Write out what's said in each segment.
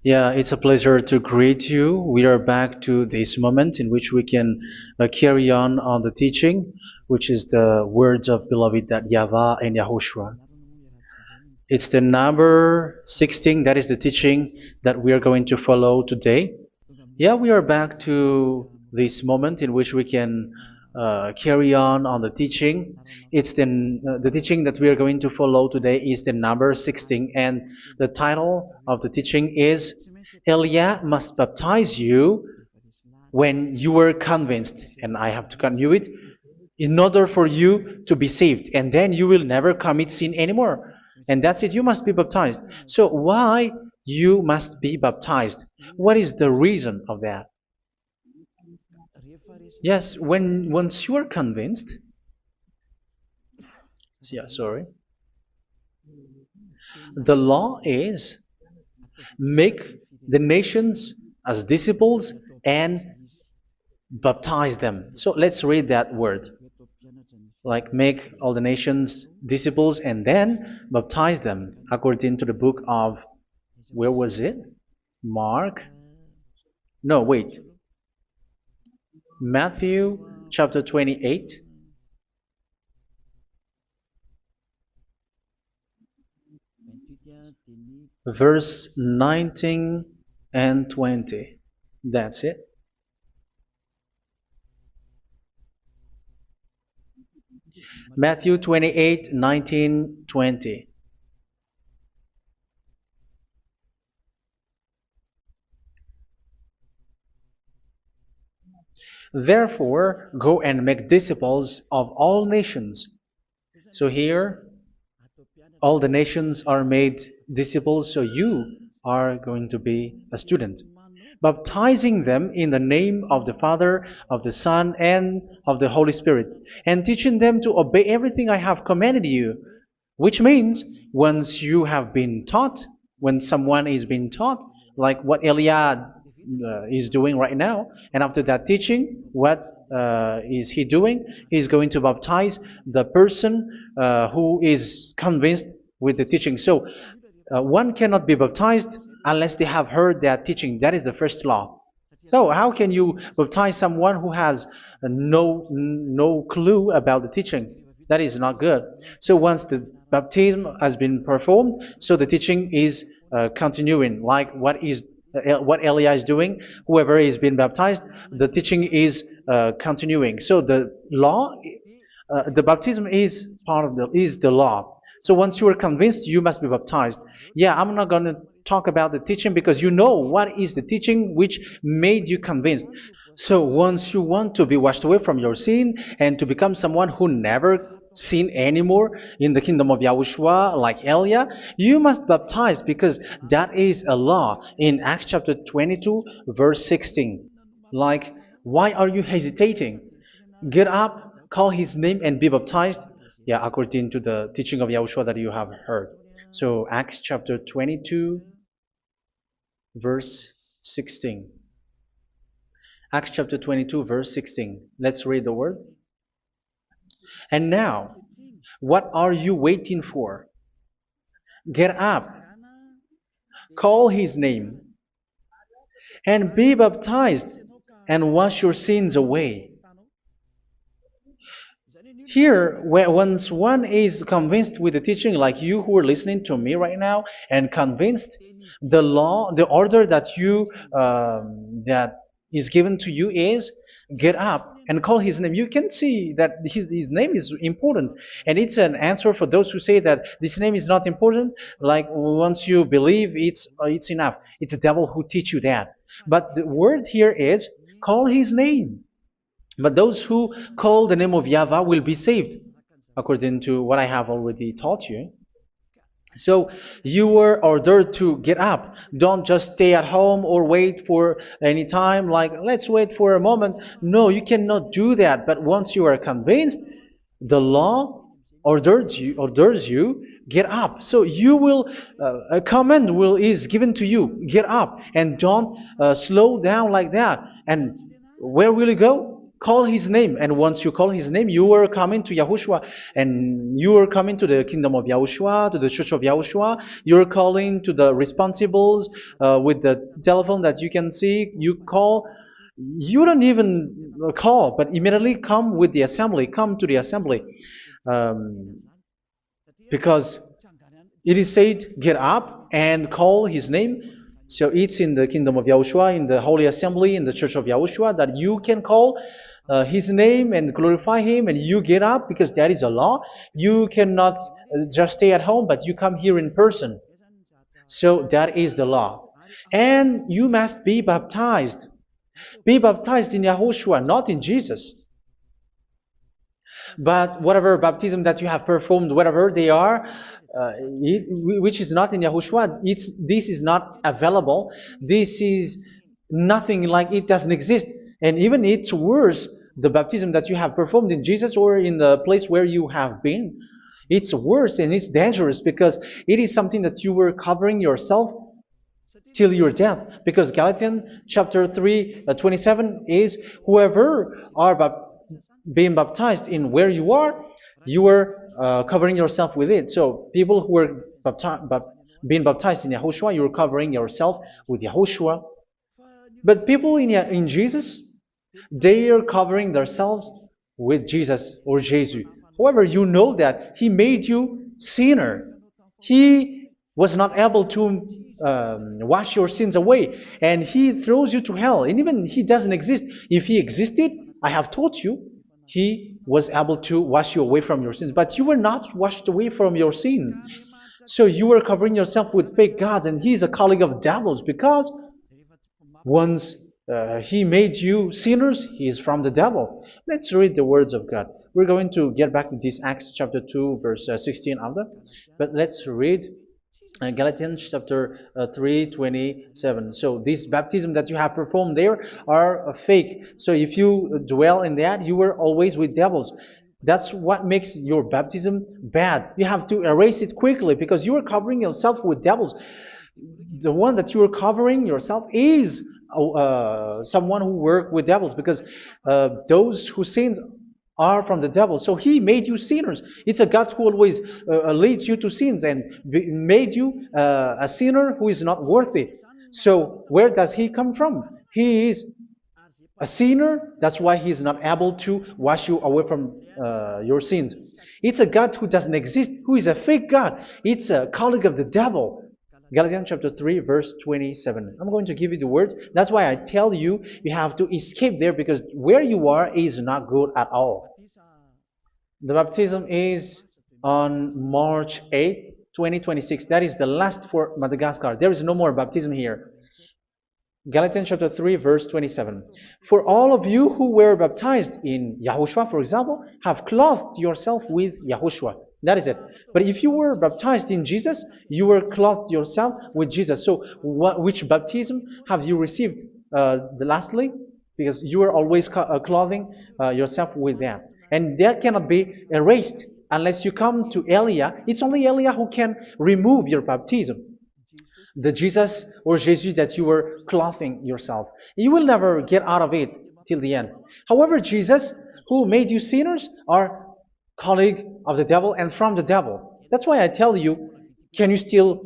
Yeah, it's a pleasure to greet you. We are back to this moment in which we can carry on the teaching, which is the words of beloved that YAHVAH and YAHOSHUA. It's the number 16, that is the teaching that we are going to follow today. Yeah, we are back to this moment in which we can carry on the teaching. It's the teaching that we are going to follow today is the number 16, and the title of the teaching is Elia must baptize you when you were convinced, and I have to continue it, in order for you to be saved, and then you will never commit sin anymore. And that's it, you must be baptized. So why you must be baptized? What is the reason of that? Yes, when once you are convinced, yeah, sorry, the law is make the nations as disciples and baptize them. So let's read that word. Like make all the nations disciples and then baptize them according to the book of, where was it? Mark? No, wait. Matthew chapter 28. Verse 19 and 20. That's it. Matthew 28, 19, 20. Therefore, go and make disciples of all nations. So here, all the nations are made disciples, so you are going to be a student. Baptizing them in the name of the Father, of the Son, and of the Holy Spirit, and teaching them to obey everything I have commanded you. Which means, once you have been taught, when someone is being taught, like what Elia is doing right now, and after that teaching, what is he doing? He's going to baptize the person who is convinced with the teaching. So one cannot be baptized unless they have heard that teaching. That is the first law. So how can you baptize someone who has no clue about the teaching? That is not good. So once the baptism has been performed, so the teaching is continuing, like what Elia is doing. Whoever is being baptized, the teaching is continuing. So the law, the baptism is part of the law. So once you are convinced, you must be baptized. Yeah, I'm not going to talk about the teaching because you know what is the teaching which made you convinced. So once you want to be washed away from your sin and to become someone who never sin anymore in the kingdom of Yahushua, like Elia, you must baptize because that is a law in Acts chapter 22, verse 16. Like, why are you hesitating? Get up, call his name, and be baptized. Yeah, according to the teaching of Yahushua that you have heard. So Acts chapter 22, verse 16. Acts chapter 22, verse 16. Let's read the word. And now, what are you waiting for? Get up, call his name, and be baptized, and wash your sins away. Here, once one is convinced with the teaching, like you who are listening to me right now, and convinced, the law, the order that that is given to you is get up and call his name. You can see that his name is important, and it's an answer for those who say that this name is not important. Like once you believe, it's enough. It's the devil who teach you that. But the word here is call his name. But those who call the name of YAHVAH will be saved, according to what I have already taught you. So you were ordered to get up. Don't just stay at home or wait for any time, like let's wait for a moment. No, you cannot do that. But once you are convinced, the law orders you get up. So you will a command is given to you. Get up and don't slow down like that. And where will you go? call his name, and once you call his name, you are coming to Yahushua, and you are coming to the kingdom of Yahushua, to the church of Yahushua. You're calling to the responsibles with the telephone that you can see. You call. You don't even call, but immediately come with the assembly. Come to the assembly, um, because it is said, get up and call his name. So it's in the kingdom of Yahushua, in the holy assembly, in the church of Yahushua, that you can call his name and glorify him, and you get up, because that is a law. You cannot just stay at home, but you come here in person. So that is the law. And you must be baptized. Be baptized in Yahushua, not in Jesus. But whatever baptism that you have performed, whatever they are, which is not in Yahushua, this is not available. This is nothing, like it doesn't exist. And even it's worse, the baptism that you have performed in Jesus or in the place where you have been. It's worse and it's dangerous, because it is something that you were covering yourself till your death. Because Galatians chapter 3, 27 is, whoever are being baptized in where you are covering yourself with it. So people who are being baptized in Yahushua, you're covering yourself with Yahushua. But people in Jesus, they are covering themselves with Jesus or Jesus. However, you know that he made you sinner. He was not able to wash your sins away, and he throws you to hell. And even he doesn't exist. If he existed, I have taught you, he was able to wash you away from your sins. But you were not washed away from your sins. So you were covering yourself with fake gods, and he's a colleague of devils, because once he made you sinners, he is from the devil. Let's read the words of God. We're going to get back to this Acts chapter 2, verse 16 after. But let's read Galatians chapter 3, 27. So this baptism that you have performed there are fake. So if you dwell in that, you were always with devils. That's what makes your baptism bad. You have to erase it quickly, because you are covering yourself with devils. The one that you are covering yourself is someone who works with devils, because those who sin are from the devil. So he made you sinners. It's a God who always leads you to sins, and made you a sinner who is not worthy. So where does he come from? He is a sinner. That's why he is not able to wash you away from your sins. It's a God who doesn't exist, who is a fake God. It's a colleague of the devil. Galatians chapter 3, verse 27. I'm going to give you the words. That's why I tell you, you have to escape there, because where you are is not good at all. The baptism is on March 8, 2026. That is the last for Madagascar. There is no more baptism here. Galatians chapter 3, verse 27. For all of you who were baptized in Yahushua, for example, have clothed yourself with Yahushua. That is it. But if you were baptized in Jesus, you were clothed yourself with Jesus. So which baptism have you received lastly? Because you are always clothing yourself with that. And that cannot be erased unless you come to Elia. It's only Elia who can remove your baptism. The Jesus or Jesus that you were clothing yourself. You will never get out of it till the end. However, Jesus, who made you sinners, are colleague of the devil and from the devil. That's why I tell you, can you still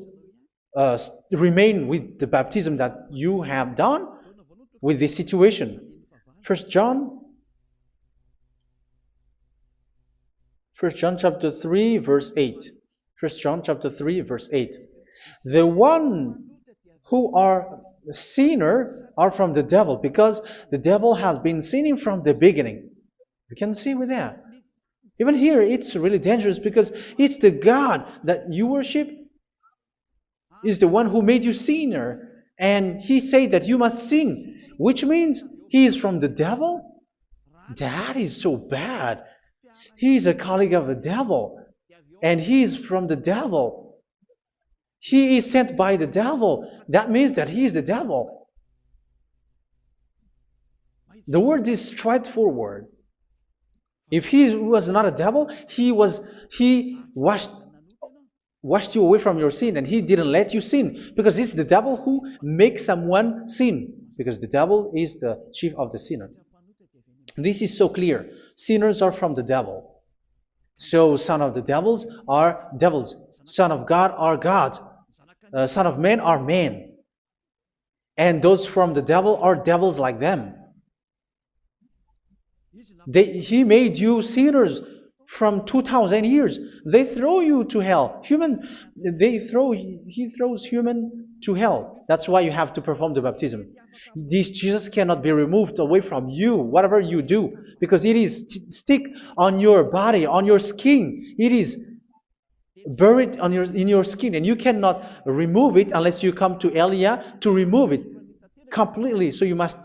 remain with the baptism that you have done with this situation? 1 John chapter 3, verse 8. 1 John chapter 3, verse 8. The one who are sinner are from the devil, because the devil has been sinning from the beginning. You can see with that. Even here, it's really dangerous, because it's the God that you worship is the one who made you sinner. And he said that you must sin, which means he is from the devil. That is so bad. He is a colleague of the devil, and he is from the devil. He is sent by the devil. That means that he is the devil. The word is straightforward. If he was not a devil, he washed you away from your sin, and he didn't let you sin, because it's the devil who makes someone sin, because the devil is the chief of the sinner. This is so clear. Sinners are from the devil. So son of the devils are devils. Son of God are gods. Son of men are men. And those from the devil are devils like them. He made you sinners from 2,000 years. They throw you to hell. He throws human to hell. That's why you have to perform the baptism. This Jesus cannot be removed away from you, whatever you do, because it is stick on your body, on your skin. It is buried in your skin, and you cannot remove it unless you come to Elia to remove it completely. So you must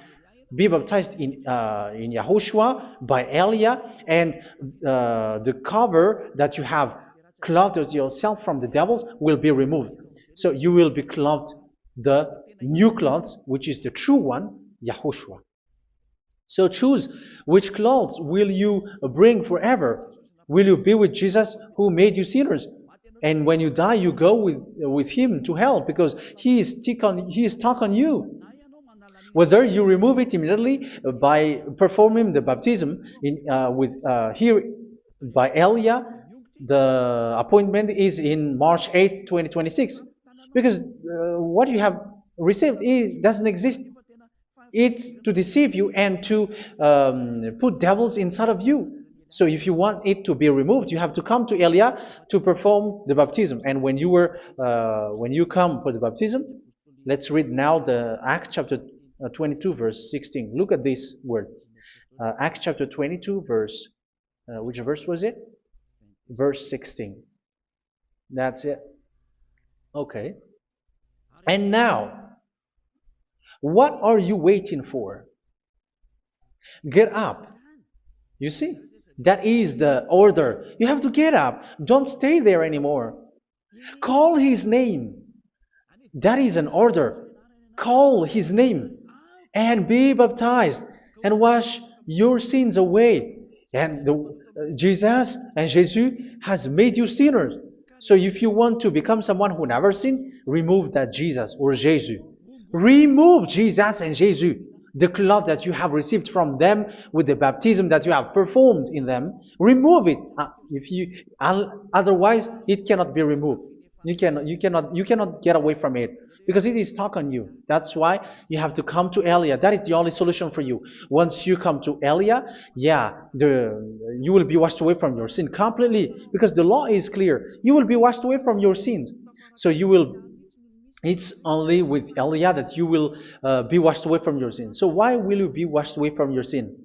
be baptized in Yahushua by Elia, and the cover that you have clothed yourself from the devils will be removed. So you will be clothed the new clothes, which is the true one, Yahushua. So choose which clothes will you bring forever. Will you be with Jesus who made you sinners? And when you die, you go with him to hell because he is stuck on you. Whether you remove it immediately by performing the baptism here by Elia, the appointment is in March 8, 2026. Because what you have received doesn't exist. It's to deceive you and to put devils inside of you. So if you want it to be removed, you have to come to Elia to perform the baptism. And when you come for the baptism, let's read now the Acts chapter 22 verse 16. Look at this word. Acts chapter 22 verse, which verse was it? Verse 16. That's it. Okay. And now, what are you waiting for? Get up. You see, that is the order. You have to get up. Don't stay there anymore. Call his name. That is an order. Call his name and be baptized and wash your sins away. And Jesus has made you sinners. So if you want to become someone who never sinned, remove that Jesus or Jesus. Remove Jesus and Jesus, the cloth that you have received from them with the baptism that you have performed in them. Remove it. Otherwise, it cannot be removed. You cannot get away from it because it is stuck on you. That's why you have to come to Elia. That is the only solution for you. Once you come to Elia, you will be washed away from your sin completely because the law is clear. You will be washed away from your sins. So it's only with Elia that you will be washed away from your sin. So why will you be washed away from your sin?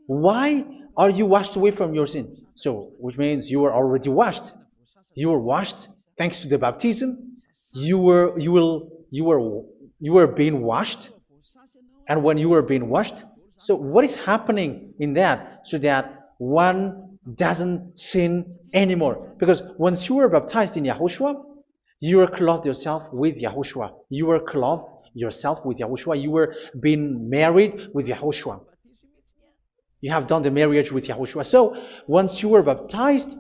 Why are you washed away from your sin? So, which means you are already washed. You were washed thanks to the baptism. You were being washed, and when you were being washed, so what is happening in that? So that one doesn't sin anymore. Because once you were baptized in Yahushua, you were clothed yourself with Yahushua. You were clothed yourself with Yahushua. You were being married with Yahushua. You have done the marriage with Yahushua. So once you were baptized,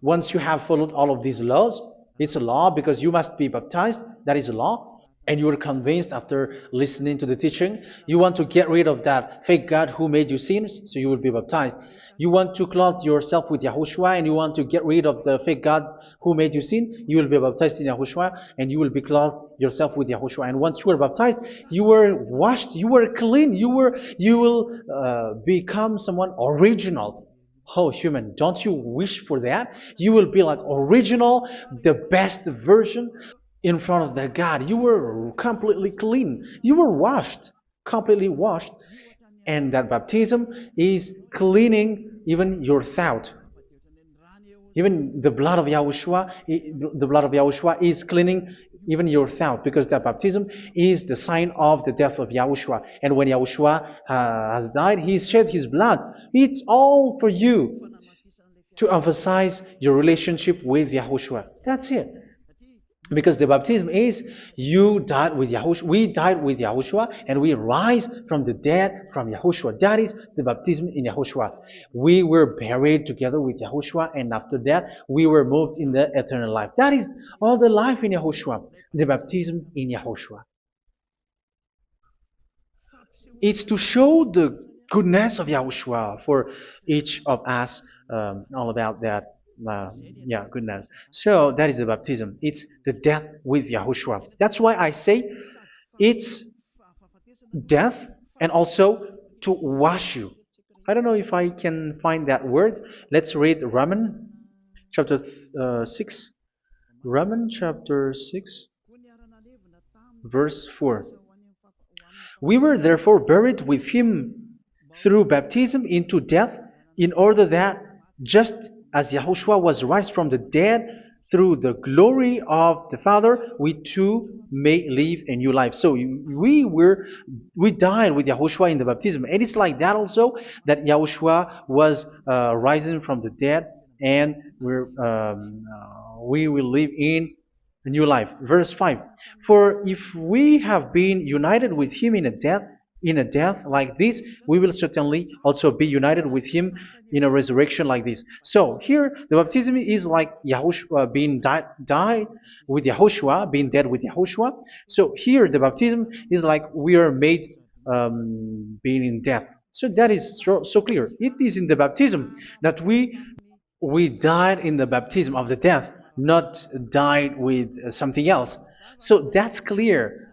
once you have followed all of these laws, it's a law because you must be baptized. That is a law. And you are convinced after listening to the teaching, you want to get rid of that fake God who made you sinners, so you will be baptized. You want to clothe yourself with Yahushua and you want to get rid of the fake God who made you sin, you will be baptized in Yahushua and you will be clothed yourself with Yahushua. And once you are baptized, you were washed, you were clean, you will become someone original. Oh, human, don't you wish for that? You will be like original, the best version in front of the God. You were completely clean. You were washed, completely washed. And that baptism is cleaning even your thought. Even the blood of Yahushua is cleaning even your thought, because that baptism is the sign of the death of Yahushua. And when Yahushua has died, he shed his blood. It's all for you to emphasize your relationship with Yahushua. That's it. Because the baptism is you died with Yahushua, we died with Yahushua, and we rise from the dead from Yahushua. That is the baptism in Yahushua. We were buried together with Yahushua, and after that we were moved in the eternal life. That is all the life in Yahushua, the baptism in Yahushua. It's to show the goodness of Yahushua for each of us, all about that. Yeah, goodness. So that is the baptism. It's the death with Yahushua. That's why I say it's death and also to wash you. I don't know if I can find that word. Let's read Romans chapter 6. Romans chapter 6, verse 4. We were therefore buried with him through baptism into death, in order that, just as Yahushua was raised from the dead through the glory of the Father, we too may live a new life. So we died with Yahushua in the baptism, and it's like that also that Yahushua was rising from the dead, and we will live in a new life. Verse 5. For if we have been united with him in a death like this, we will certainly also be united with him in a resurrection like this. So here the baptism is like Yahushua being died with Yahushua, being dead with Yahushua. So here the baptism is like we are made being in death. So that is so clear. It is in the baptism that we died in the baptism of the death, not died with something else. So that's clear.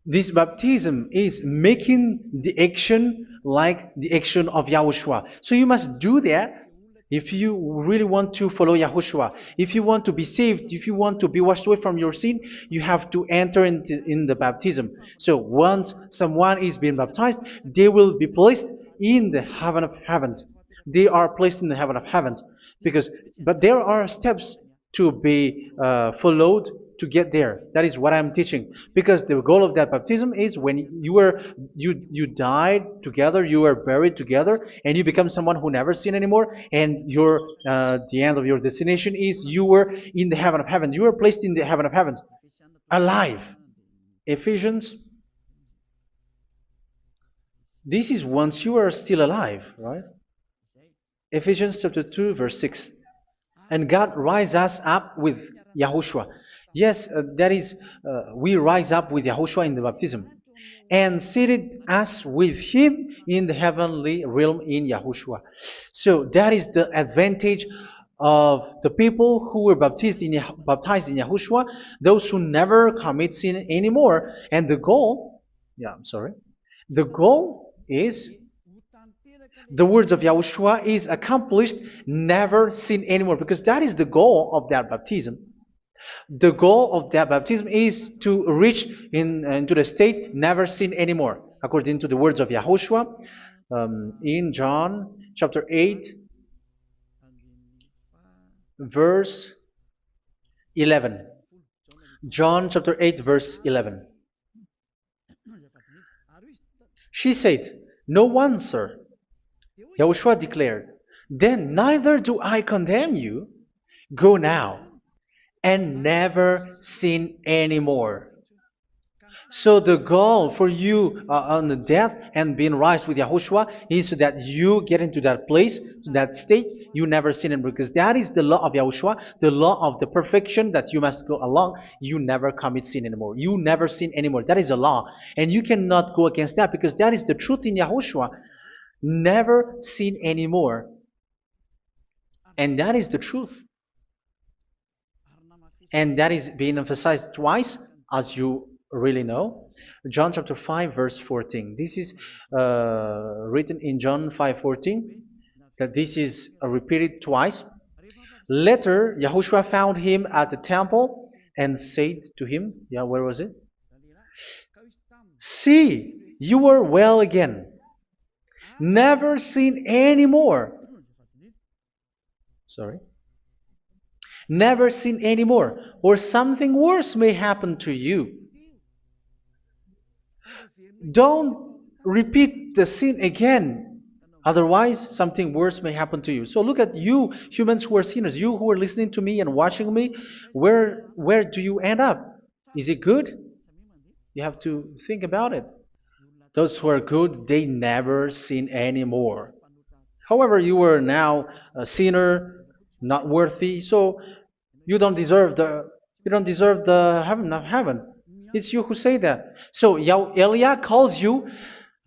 This baptism is making the action like the action of Yahushua. So you must do that if you really want to follow Yahushua. If you want to be saved, if you want to be washed away from your sin, you have to enter in the baptism. So once someone is being baptized, they will be placed in the heaven of heavens. They are placed in the heaven of heavens but there are steps to be followed to get there. That is what I'm teaching. Because the goal of that baptism is when you died together, you were buried together, and you become someone who never sin anymore. And the end of your destination is you were in the heaven of heaven. You were placed in the heaven of heavens, alive. Ephesians. This is once you are still alive, right? Ephesians chapter 2, verse 6. And God rise us up with Yahushua. Yes, that is, we rise up with Yahushua in the baptism. And seated us with him in the heavenly realm in Yahushua. So that is the advantage of the people who were baptized in Yahushua, those who never commit sin anymore. And the goal, the goal is the words of Yahushua is accomplished, never sin anymore, because that is the goal of that baptism. The goal of that baptism is to reach into the state never sin anymore, according to the words of Yahushua in John chapter 8, verse 11. John chapter 8, verse 11. She said, "No one, sir." Yahushua declared, "Then neither do I condemn you. Go now and never sin anymore." So the goal for you on the death and being raised with Yahushua is so that you get into that place, that state, you never sin anymore. Because that is the law of Yahushua, the law of the perfection that you must go along. You never commit sin anymore. You never sin anymore. That is a law. And you cannot go against that because that is the truth in Yahushua. Never sin anymore. And that is the truth. And that is being emphasized twice, as you really know. John chapter 5, verse 14. This is written in John 5:14, that this is repeated twice. Later, Yahushua found him at the temple and said to him, where was it? "See, you are well again. Never sin anymore." Never sin anymore, or something worse may happen to you. Don't repeat the sin again. Otherwise, something worse may happen to you. So look at you, humans who are sinners, you who are listening to me and watching me. Where do you end up? Is it good? You have to think about it. Those who are good, they never sin anymore. However, you are now a sinner, not worthy, so you don't deserve the heaven of heaven. It's you who say that. So Elia calls you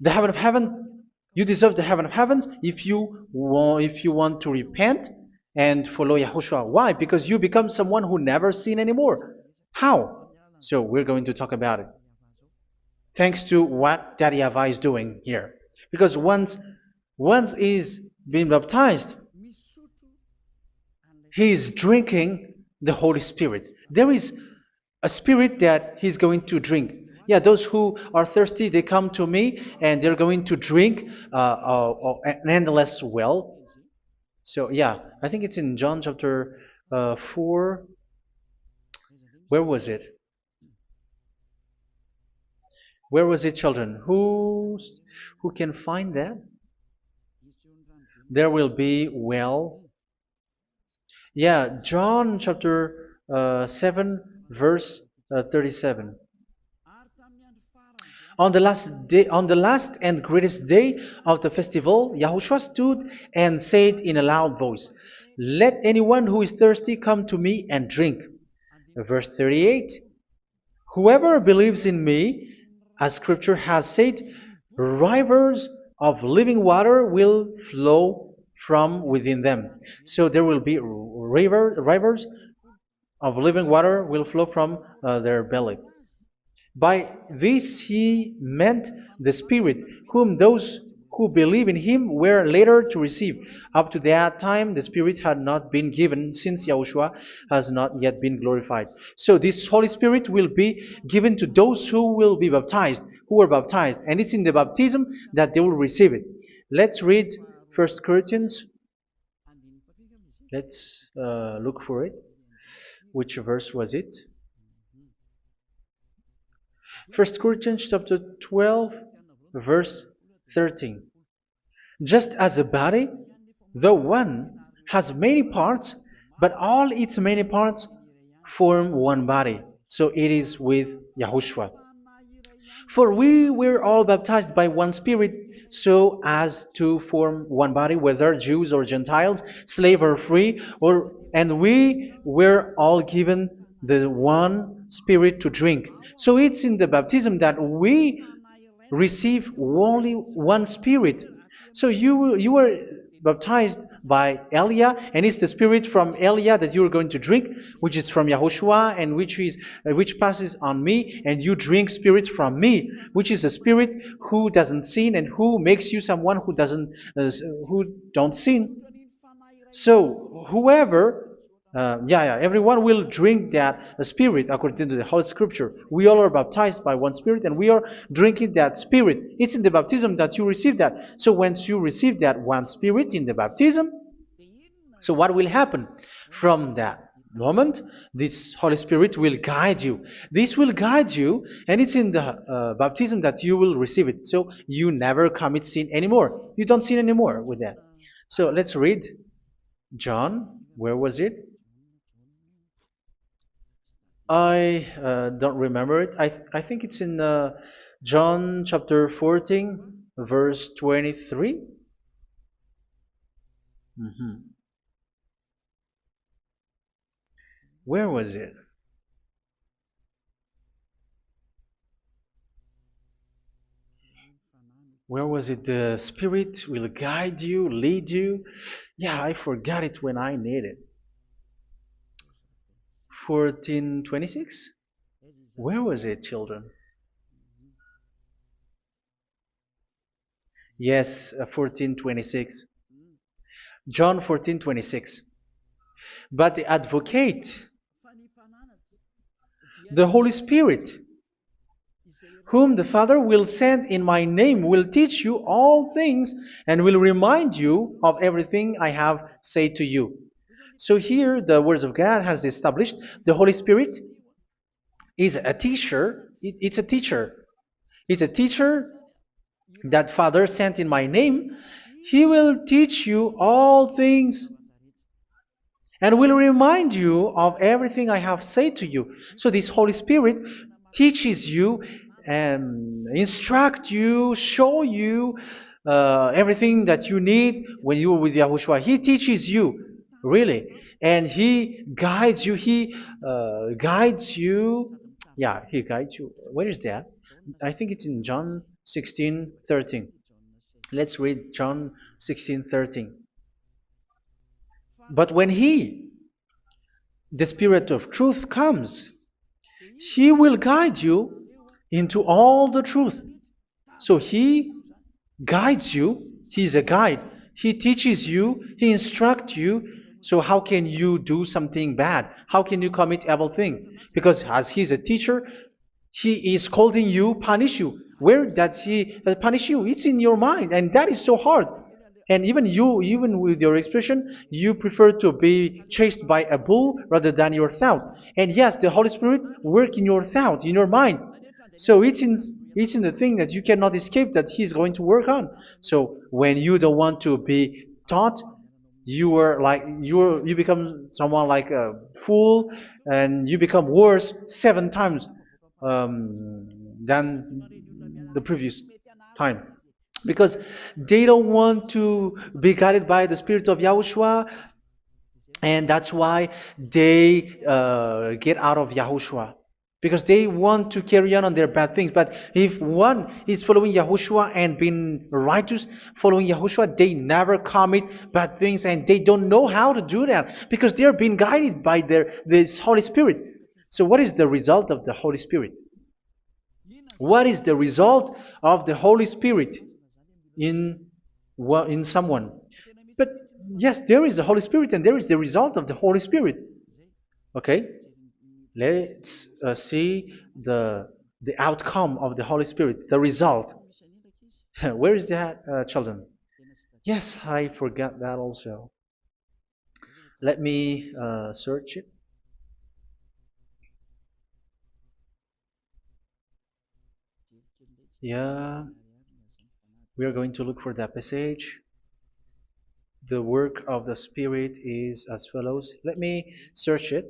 the heaven of heaven You deserve the heaven of heavens if you want to repent and follow Yahushua. Why? Because you become someone who never sin anymore. How? So we're going to talk about it. Thanks to what Daddy YAHVAH is doing here. Because once he's been baptized, he is drinking the Holy Spirit. There is a spirit that he's going to drink. Yeah, those who are thirsty, they come to me and they're going to drink an endless well. So, yeah, I think it's in John chapter 4. Where was it? Where was it, children? Who can find that? There will be well. Yeah, John chapter 7, verse 37. On the last and greatest day of the festival, Yahushua stood and said in a loud voice, "Let anyone who is thirsty come to me and drink." Verse 38, "Whoever believes in me, as scripture has said, rivers of living water will flow from within them." So there will be rivers of living water will flow from their belly. By this he meant the Spirit, whom those who believe in him were later to receive. Up to that time, the Spirit had not been given, since Yahushua has not yet been glorified. So this Holy Spirit will be given to those who will be baptized, who were baptized, and it's in the baptism that they will receive it. Let's read 1 Corinthians. Let's look for it. Which verse was it? 1 Corinthians chapter 12, verse 13. Just as a body, though one, has many parts, but all its many parts form one body. So it is with Yahushua. For we were all baptized by one Spirit, so as to form one body, whether Jews or Gentiles, slave or free, and we were all given the one Spirit to drink. So it's in the baptism that we receive only one Spirit. So you were baptized by Elia, and it's the Spirit from Elia that you are going to drink, which is from Yahushua, and which passes on me, and you drink Spirit from me, which is a Spirit who doesn't sin and who makes you someone who don't sin. So whoever everyone will drink that Spirit according to the Holy Scripture. We all are baptized by one Spirit, and we are drinking that Spirit. It's in the baptism that you receive that. So once you receive that one Spirit in the baptism, so what will happen from that moment? This Holy Spirit will guide you. This will guide you, and it's in the baptism that you will receive it. So you never commit sin anymore. You don't sin anymore with that. So let's read John. Where was it? I don't remember it. I think it's in John chapter 14, verse 23. Mhm. Where was it? Where was it? The Spirit will guide you, lead you. Yeah, I forgot it when I need it. 14:26? Where was it, children? Yes, 14:26. John 14:26. But the advocate, the Holy Spirit, whom the Father will send in my name, will teach you all things and will remind you of everything I have said to you. So here the words of God has established the Holy Spirit is a teacher. It's a teacher. It's a teacher that Father sent in my name. He will teach you all things and will remind you of everything I have said to you. So this Holy Spirit teaches you and instruct you, show you everything that you need when you are with Yahushua. He teaches you, really, and He guides you. He guides you. Yeah, He guides you. Where is that? I think it's in John 16:13. Let's read John 16:13. But when He, the Spirit of truth, comes, He will guide you into all the truth. So He guides you. He's a guide. He teaches you. He instructs you. So how can you do something bad? How can you commit evil thing? Because as He's a teacher, He is scolding you, punish you. Where does He punish you? It's in your mind, and that is so hard. And even you, even with your expression, you prefer to be chased by a bull rather than your thought. And yes, the Holy Spirit work in your thought, in your mind. So it's in the thing that you cannot escape that He's going to work on. So when you don't want to be taught, you become someone like a fool, and you become worse 7 times than the previous time, because they don't want to be guided by the Spirit of Yahushua, and that's why they get out of Yahushua, because they want to carry on their bad things. But if one is following Yahushua and being righteous, following Yahushua, they never commit bad things, and they don't know how to do that because they are being guided by this Holy Spirit. So what is the result of the Holy Spirit? What is the result of the Holy Spirit in someone? But yes, there is the Holy Spirit, and there is the result of the Holy Spirit. Okay, let's see the outcome of the Holy Spirit, the result. Where is that, children? Yes, I forgot that also. Let me search it. Yeah, we are going to look for that passage. The work of the Spirit is as follows. Let me search it.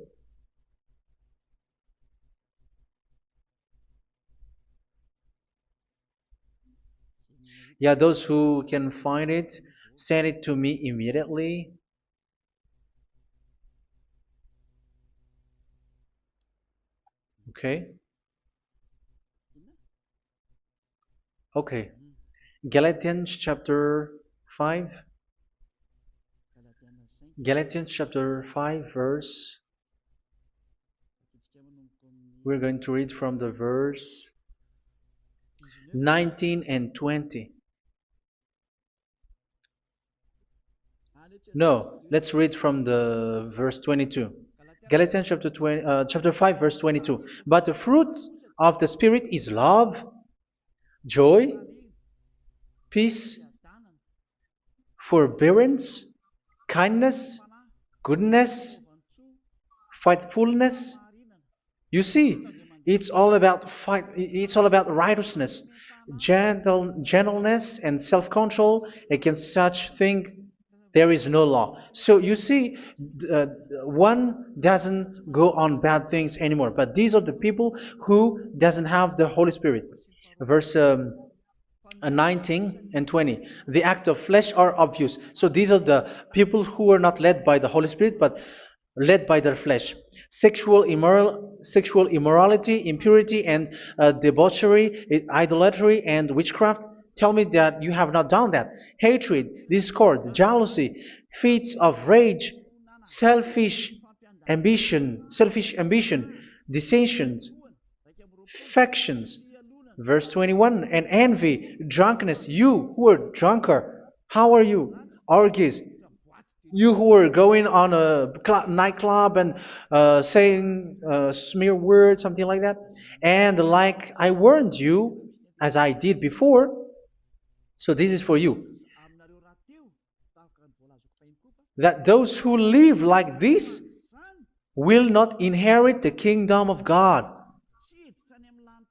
Yeah, those who can find it, send it to me immediately. Okay. Okay. Galatians chapter 5. Galatians chapter 5 verse. We're going to read from the verse 19 and 20. No, let's read from the verse 22. Galatians chapter 5 verse 22. But the fruit of the Spirit is love, joy, peace, forbearance, kindness, goodness, faithfulness. You see, it's all about fight. It's all about righteousness, gentleness, and self-control. Against such thing, there is no law. So you see, uh, one doesn't go on bad things anymore. But these are the people who doesn't have the Holy Spirit. Verse 19 and 20. The act of flesh are obvious. So these are the people who are not led by the Holy Spirit, but led by their flesh. Sexual immorality, impurity, and debauchery, idolatry, and witchcraft. Tell me that you have not done that. Hatred, discord, jealousy, fits of rage, selfish ambition, dissensions, factions. Verse 21, and envy, drunkenness. You who are drunker, how are you? Orgies. You who are going on a nightclub and saying smear words, something like that. And like I warned you, as I did before, so this is for you, that those who live like this will not inherit the kingdom of God.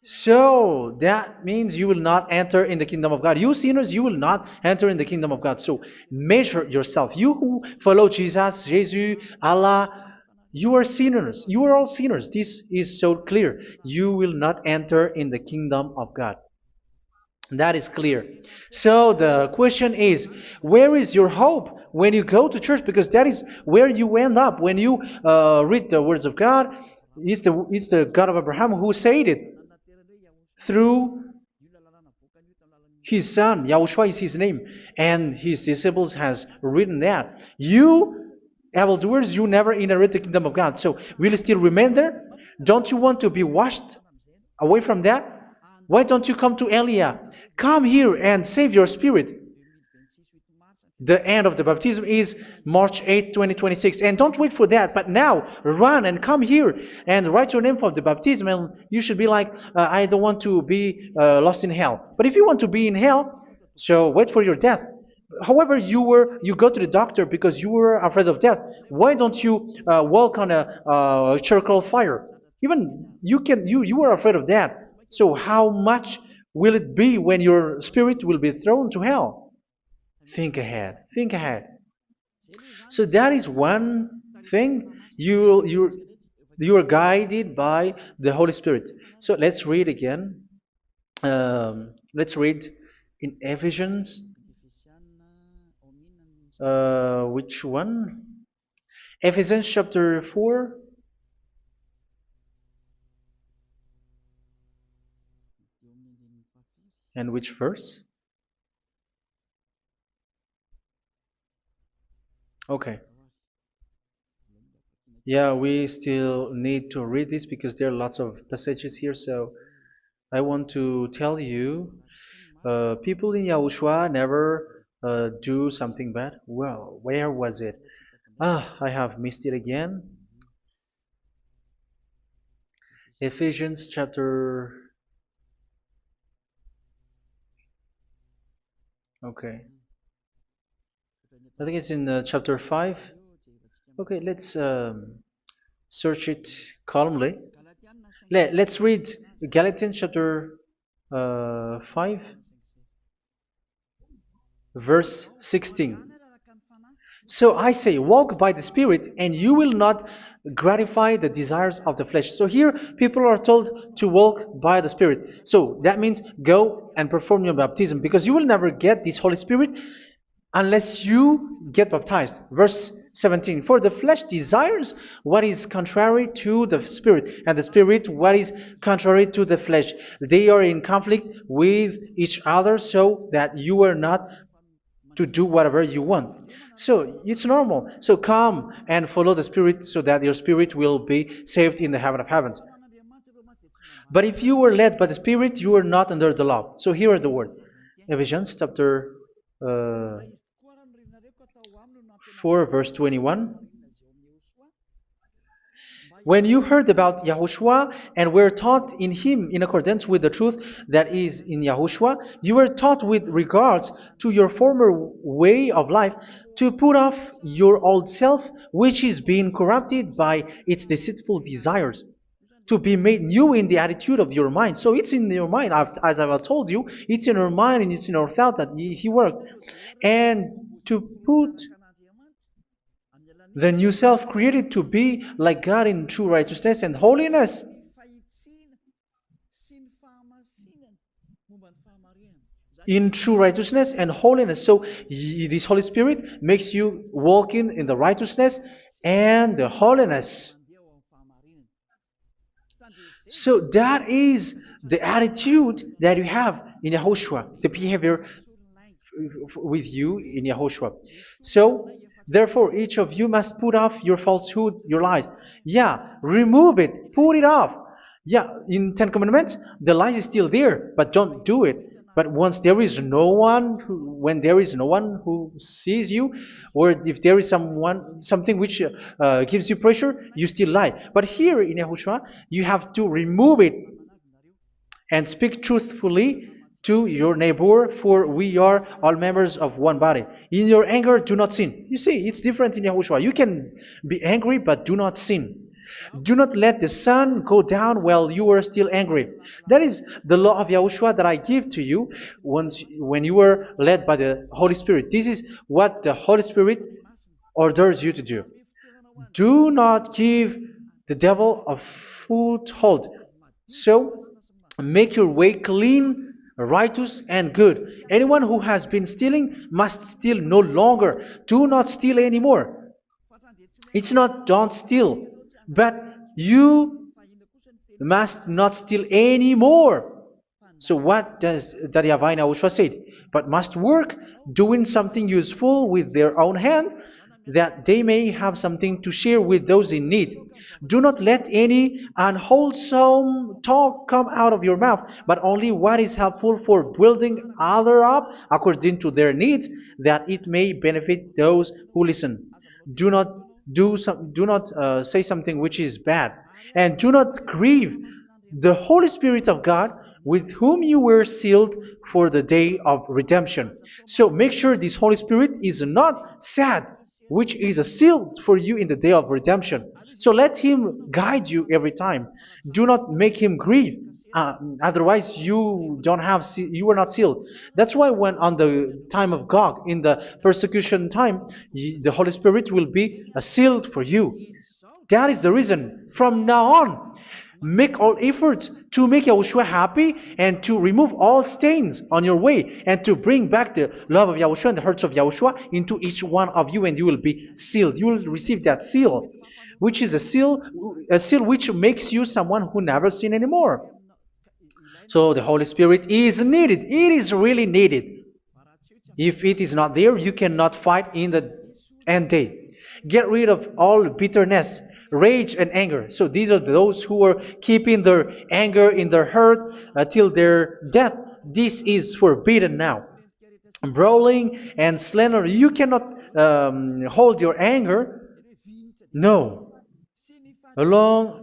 So that means you will not enter in the kingdom of God. You sinners, you will not enter in the kingdom of God. So measure yourself. You who follow Jesus, Allah, you are sinners. You are all sinners. This is so clear. You will not enter in the kingdom of God. That is clear. So the question is, where is your hope when you go to church? Because that is where you end up when you read the words of God. It's the God of Abraham who said it through His son, Yahushua is his name, and his disciples has written that. You, evildoers, you never inherit the kingdom of God. So will you still remain there? Don't you want to be washed away from that? Why don't you come to Elia? Come here and save your spirit. The end of the baptism is March 8th, 2026. And don't wait for that, but now run and come here and write your name for the baptism. And you should be like, I don't want to be lost in hell. But if you want to be in hell, so wait for your death. However, you go to the doctor because you were afraid of death. Why don't you walk on a charcoal fire? Even you were afraid of that. So how much will it be when your spirit will be thrown to hell? Think ahead. Think ahead. So that is one thing. You are guided by the Holy Spirit. So let's read again. Let's read in Ephesians. Which one? Ephesians chapter 4. And which verse? Okay. Yeah, we still need to read this because there are lots of passages here. So I want to tell you, people in Yahushua never do something bad. Well, where was it? I have missed it again. Ephesians chapter. Okay. I think it's in chapter 5. Okay, let's search it calmly. Let's read Galatians chapter 5, verse 16. So I say, walk by the Spirit, and you will not gratify the desires of the flesh. So here, people are told to walk by the Spirit. So that means go and perform your baptism, because you will never get this Holy Spirit unless you get baptized. Verse 17. For the flesh desires what is contrary to the Spirit, and the Spirit what is contrary to the flesh. They are in conflict with each other, so that you are not to do whatever you want. So it's normal. So come and follow the Spirit so that your spirit will be saved in the heaven of heavens. But if you were led by the Spirit, you are not under the law. So here are the word. Ephesians chapter 4 verse 21. When you heard about Yahushua and were taught in him in accordance with the truth that is in Yahushua, you were taught with regards to your former way of life to put off your old self, which is being corrupted by its deceitful desires, to be made new in the attitude of your mind. So it's in your mind, as I've told you, it's in your mind and it's in your thought that he worked. And to put the new self created to be like God in true righteousness and holiness. In true righteousness and holiness. So this Holy Spirit makes you walking in the righteousness and the holiness. So that is the attitude that you have in Yahushua, the behavior with you in Yahushua. So therefore, each of you must put off your falsehood, your lies. Yeah, remove it, put it off. Yeah, in Ten Commandments, the lie is still there, but don't do it. But once there is no one, when there is no one who sees you, or if there is something which gives you pressure, you still lie. But here in Yahushua, you have to remove it and speak truthfully to your neighbor, for we are all members of one body. In your anger, do not sin. You see, it's different in Yahushua. You can be angry, but do not sin. Do not let the sun go down while you are still angry. That is the law of Yahushua that I give to you when you were led by the Holy Spirit. This is what the Holy Spirit orders you to do. Do not give the devil a foothold. So, make your way clean, righteous, and good. Anyone who has been stealing must steal no longer. Do not steal anymore. It's not don't steal, but you must not steal anymore. So what does the Yahweh Yahushua say? But must work doing something useful with their own hand, that they may have something to share with those in need. Do not let any unwholesome talk come out of your mouth, but only what is helpful for building other up according to their needs, that it may benefit those who listen. Do not do not say something which is bad, and do not grieve the Holy Spirit of God, with whom you were sealed for the day of redemption. So make sure this Holy Spirit is not sad, which is a seal for you in the day of redemption. So let Him guide you every time. Do not make Him grieve. Otherwise, you don't have you were not sealed. That's why when on the time of God, in the persecution time, the Holy Spirit will be a sealed for you. That is the reason. From now on, make all efforts to make Yahushua happy and to remove all stains on your way and to bring back the love of Yahushua and the hearts of Yahushua into each one of you, and you will be sealed. You will receive that seal, which is a seal which makes you someone who never sin anymore. So the Holy Spirit is needed. It is really needed. If it is not there, you cannot fight in the end day. Get rid of all bitterness, rage, and anger. So these are those who are keeping their anger in their heart till their death. This is forbidden now. Brawling and slander. You cannot hold your anger. No. Along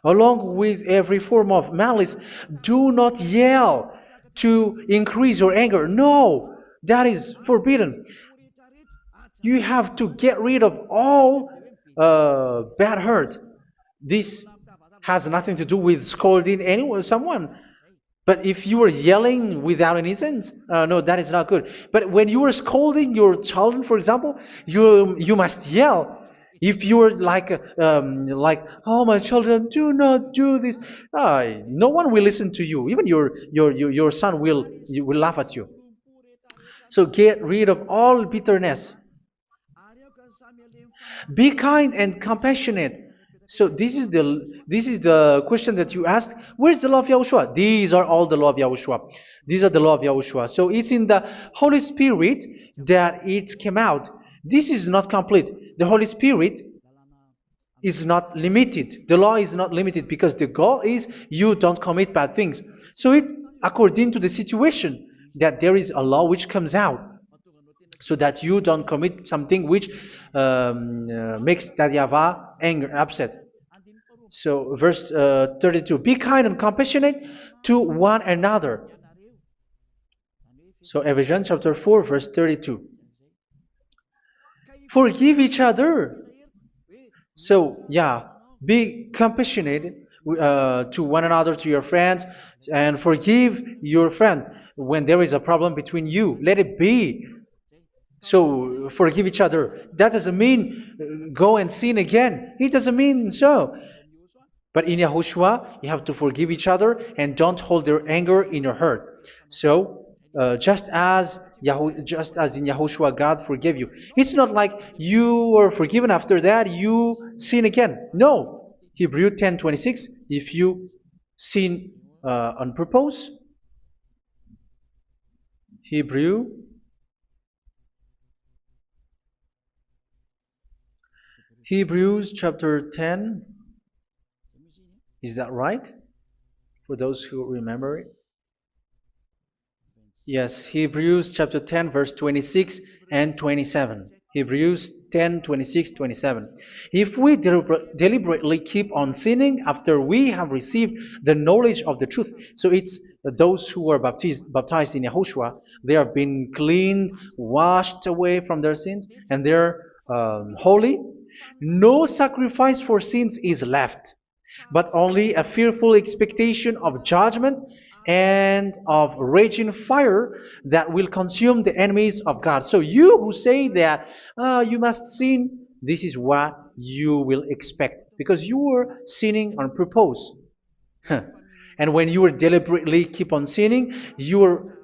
Along with every form of malice, do not yell to increase your anger. No, that is forbidden. You have to get rid of all bad hurt. This has nothing to do with scolding anyone, someone. But if you are yelling without any sense, no, that is not good. But when you are scolding your children, for example, you must yell. If you are like, oh my children, do not do this, no one will listen to you. Even your son will laugh at you. So get rid of all bitterness. Be kind and compassionate. So this is the question that you asked. Where's the law of Yahushua? These are all the law of Yahushua. These are the law of Yahushua. So it's in the Holy Spirit that it came out. This is not complete. The Holy Spirit is not limited. The law is not limited because the goal is you don't commit bad things. So it according to the situation that there is a law which comes out, so that you don't commit something which makes that YAHVAH anger, upset. So verse 32, be kind and compassionate to one another. So Ephesians chapter 4 verse 32. Forgive each other. So yeah, be compassionate to one another, to your friends, and forgive your friend when there is a problem between you. Let it be. So forgive each other. That doesn't mean go and sin again. It doesn't mean so. But in Yahushua, you have to forgive each other and don't hold your anger in your heart. So just as in Yahushua, God forgave you. It's not like you were forgiven after that you sin again. No. Hebrew 10:26. If you sin on purpose, Hebrews chapter 10. Is that right? For those who remember it? Yes, Hebrews chapter 10 verse 26 and 27. Hebrews 10, 26, 27. If we deliberately keep on sinning after we have received the knowledge of the truth, so it's those who are baptized in Yahushua, they have been cleaned, washed away from their sins, and they're holy. No sacrifice for sins is left, but only a fearful expectation of judgment and of raging fire that will consume the enemies of God. So you who say that you must sin, this is what you will expect, because you were sinning on purpose. And when you will deliberately keep on sinning, you are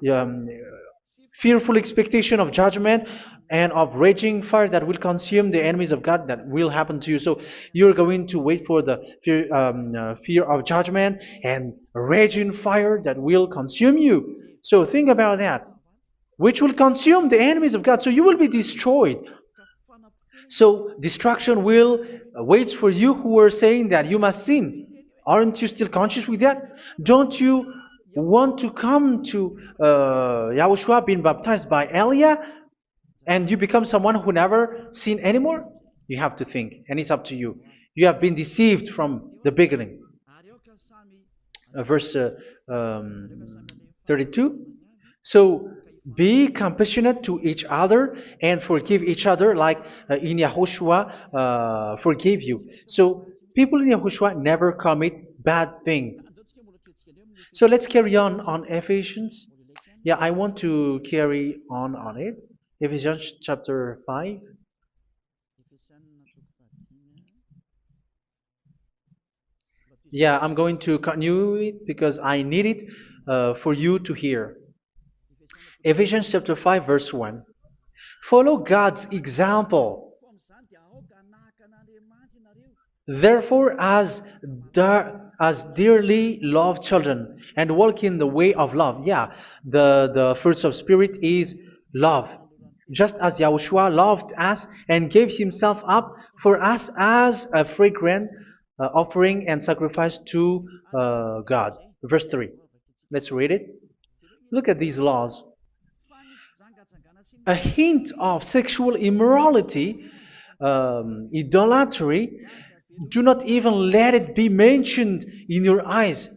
fearful expectation of judgment and of raging fire that will consume the enemies of God that will happen to you. So you're going to wait for the fear of judgment and raging fire that will consume you. So think about that, which will consume the enemies of God. So you will be destroyed. So destruction will waits for you who are saying that you must sin. Aren't you still conscious with that? Don't you want to come to Yahushua being baptized by Elia and you become someone who never sin anymore? You have to think, and it's up to you. You have been deceived from the beginning. Verse 32. So be compassionate to each other and forgive each other like in Yahushua forgave you. So people in Yahushua never commit bad thing. So let's carry on Ephesians. Yeah, I want to carry on it. Ephesians chapter 5. Yeah, I'm going to continue it because I need it for you to hear. Ephesians chapter 5 verse 1. Follow God's example. Therefore, as dearly loved children, and walk in the way of love. Yeah, the fruits of spirit is love. Just as Yahushua loved us and gave himself up for us as a fragrant offering and sacrifice to God. Verse 3. Let's read it. Look at these laws. A hint of sexual immorality, idolatry, do not even let it be mentioned in your eyes,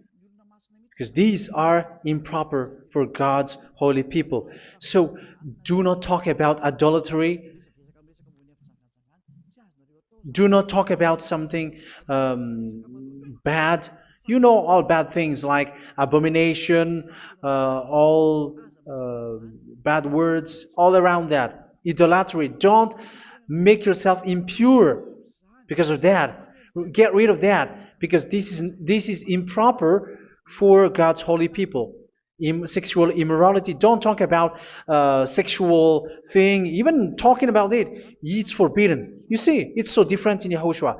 because these are improper for God's holy people. So do not talk about idolatry. Do not talk about something bad. You know all bad things like abomination, all bad words, all around that. Idolatry. Don't make yourself impure because of that. Get rid of that because this is improper for God's holy people. Sexual immorality. Don't talk about sexual thing. Even talking about it's forbidden. You see, it's so different in Yahushua.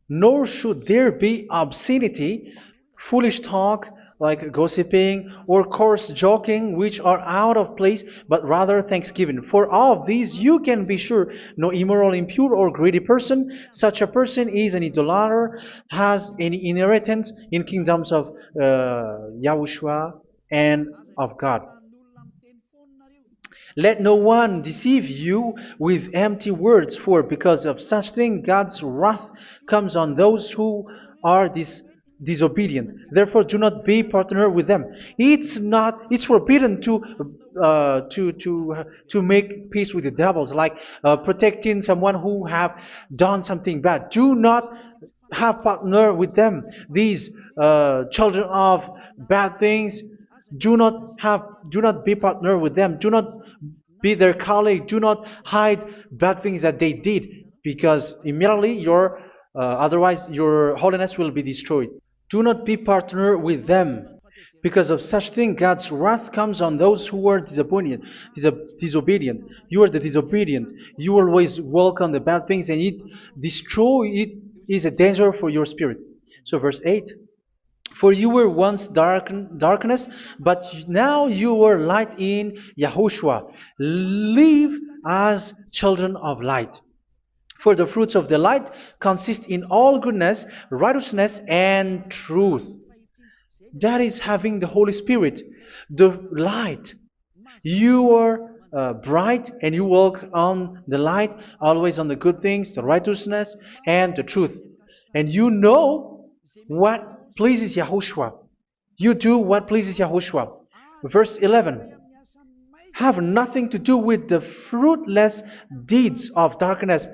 Nor should there be obscenity, foolish talk like gossiping or coarse joking, which are out of place, but rather thanksgiving. For of these you can be sure: no immoral, impure, or greedy person, such a person is an idolater, has any inheritance in kingdoms of Yahushua and of God. Let no one deceive you with empty words, for because of such thing God's wrath comes on those who are disobedient. Therefore, do not be partner with them. It's forbidden to make peace with the devils, like protecting someone who have done something bad. Do not have partner with them. These children of bad things, do not be partner with them. Do not be their colleague. Do not hide bad things that they did, because immediately otherwise your holiness will be destroyed. Do not be partner with them. Because of such thing, God's wrath comes on those who are disobedient. You are the disobedient. You always walk on the bad things, and it is a danger for your spirit. So verse 8. For you were once darkness, but now you are light in Yahushua. Live as children of light. For the fruits of the light consist in all goodness, righteousness, and truth. That is having the Holy Spirit, the light. You are bright and you walk on the light, always on the good things, the righteousness, and the truth. And you know what pleases Yahushua. You do what pleases Yahushua. Verse 11. Have nothing to do with the fruitless deeds of darkness.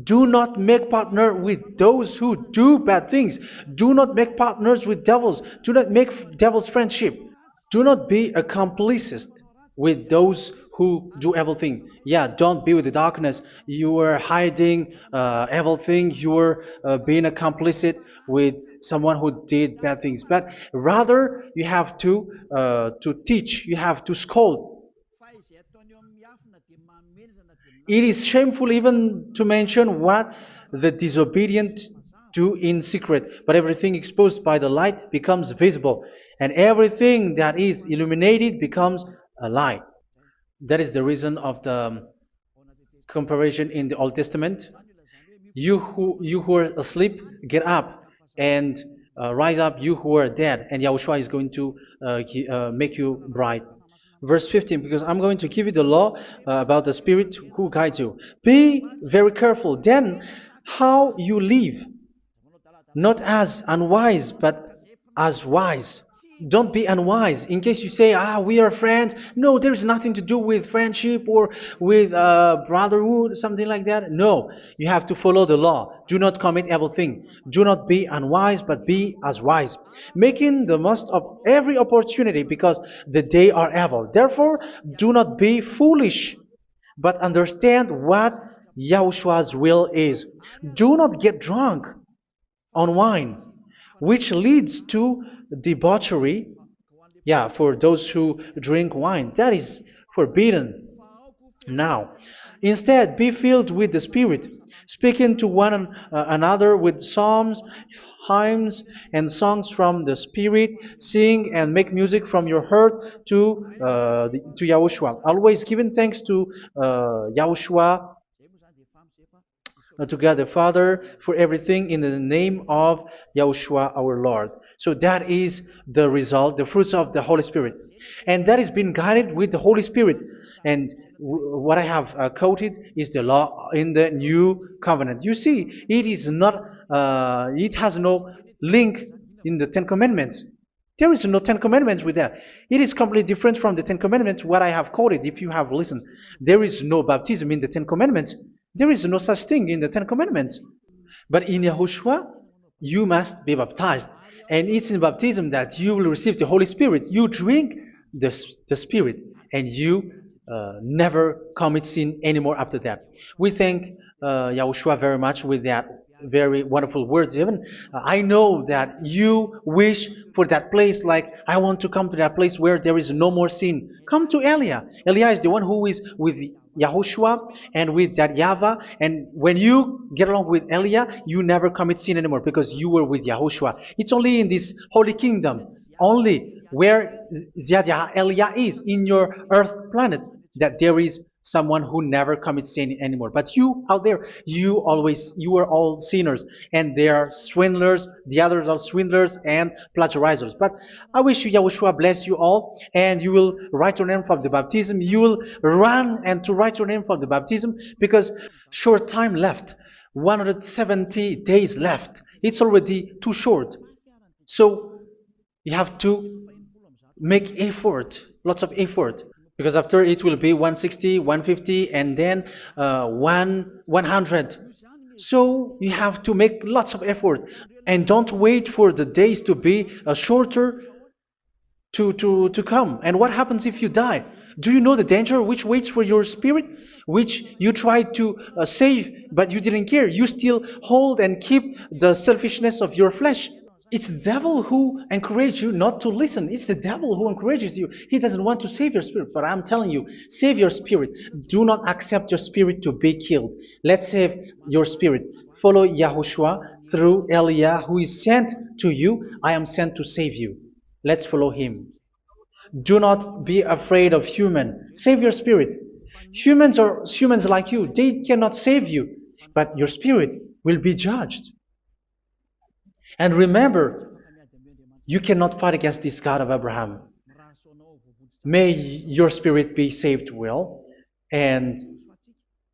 Do not make partner with those who do bad things. Do not make partners with devils. Do not make devil's friendship. Do not be a complicit with those who do evil things. Yeah, don't be with the darkness. You are hiding evil things. You are being a complicit with someone who did bad things, but rather you have to teach, you have to scold. It is shameful even to mention what the disobedient do in secret, but everything exposed by the light becomes visible, and everything that is illuminated becomes a light. That is the reason of the comparison in the Old Testament. You who are asleep, get up and rise up, you who are dead, and Yahushua is going to make you bright. Verse 15, because I'm going to give you the law about the Spirit who guides you. Be very careful then how you live, not as unwise, but as wise. Don't be unwise. In case you say, we are friends. No, there is nothing to do with friendship or with brotherhood, something like that. No, you have to follow the law. Do not commit evil thing. Do not be unwise, but be as wise, making the most of every opportunity, because the day are evil. Therefore, do not be foolish, but understand what Yahushua's will is. Do not get drunk on wine, which leads to debauchery. Yeah, for those who drink wine, that is forbidden now. Instead, be filled with the Spirit, speaking to one another with psalms, hymns, and songs from the Spirit. Sing and make music from your heart to Yahushua, always giving thanks to Yahushua, to God the Father, for everything in the name of Yahushua our Lord. So that is the result, the fruits of the Holy Spirit. And that is being guided with the Holy Spirit. And what I have quoted is the law in the new covenant. You see, it is not, it has no link in the Ten Commandments. There is no Ten Commandments with that. It is completely different from the Ten Commandments, what I have quoted, if you have listened. There is no baptism in the Ten Commandments. There is no such thing in the Ten Commandments. But in Yahushua, you must be baptized. And it's in baptism that you will receive the Holy Spirit. You drink the Spirit, and you never commit sin anymore after that. We thank Yahushua very much with that very wonderful words. Even I know that you wish for that place, like, I want to come to that place where there is no more sin. Come to Elia. Elia is the one who is with Yahushua and with that YAHVAH. And when you get along with Elia, you never commit sin anymore, because you were with Yahushua. It's only in this holy kingdom, only where Elia is, in your earth planet, that there is someone who never commits sin anymore. But you out there, you are all sinners, and they are swindlers. The others are swindlers and plagiarizers. But I wish you, Yahushua, bless you all, and you will write your name for the baptism. You will run and to write your name for the baptism, because short time left, 170 days left. It's already too short. So you have to make effort, lots of effort, because after it will be 160, 150, and then 100. So you have to make lots of effort, and don't wait for the days to be shorter to come. And what happens if you die? Do you know the danger which waits for your spirit, which you tried to save, but you didn't care? You still hold and keep the selfishness of your flesh. It's the devil who encourages you not to listen. It's the devil who encourages you. He doesn't want to save your spirit. But I'm telling you, save your spirit. Do not accept your spirit to be killed. Let's save your spirit. Follow Yahushua through Elia, who is sent to you. I am sent to save you. Let's follow him. Do not be afraid of human. Save your spirit. Humans are humans like you. They cannot save you. But your spirit will be judged. And remember, you cannot fight against this God of Abraham. May your spirit be saved well, and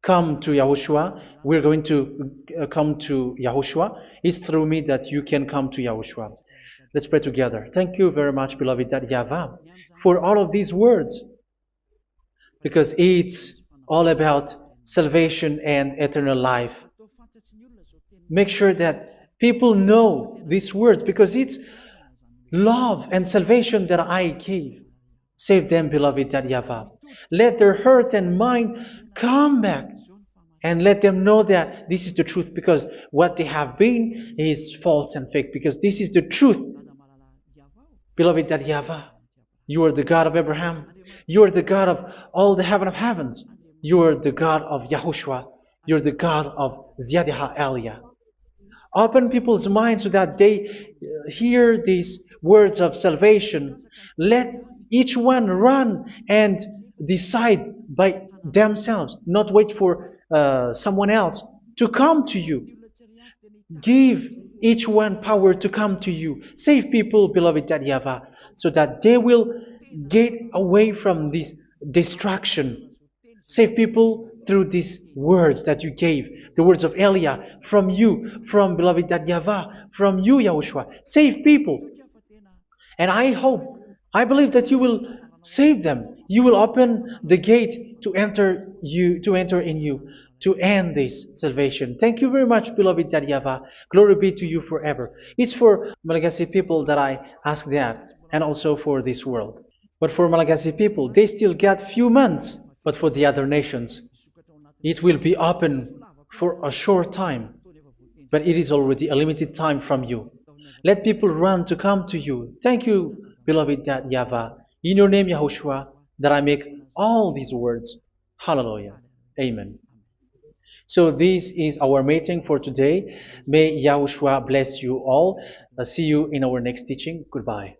come to Yahushua. We're going to come to Yahushua. It's through me that you can come to Yahushua. Let's pray together. Thank you very much, beloved YAHVAH, for all of these words, because it's all about salvation and eternal life. Make sure that people know these words, because it's love and salvation that I gave. Save them, beloved YAHVAH. Let their heart and mind come back and let them know that this is the truth, because what they have been is false and fake, because this is the truth. Beloved, that YAHVAH, you are the God of Abraham, you are the God of all the heaven of heavens, you are the God of YAHOSHUA, you are the God of Ziyadiha Aliyah. Open people's minds so that they hear these words of salvation. Let each one run and decide by themselves, not wait for someone else to come to you. Give each one power to come to you. Save people, beloved YAHVAH, so that they will get away from this distraction. Save people through these words that you gave, the words of Elia, from you, from beloved YAHVAH, from you, Yahushua. Save people. And I believe that you will save them. You will open the gate to enter in you, to end this salvation. Thank you very much, beloved YAHVAH. Glory be to you forever. It's for Malagasy people that I ask that, and also for this world. But for Malagasy people, they still get few months. But for the other nations, it will be open for a short time. But it is already a limited time from you. Let people run to come to you. Thank you, beloved YAHVAH. In your name, Yahushua, that I make all these words. Hallelujah. Amen. So this is our meeting for today. May Yahushua bless you all. See you in our next teaching. Goodbye.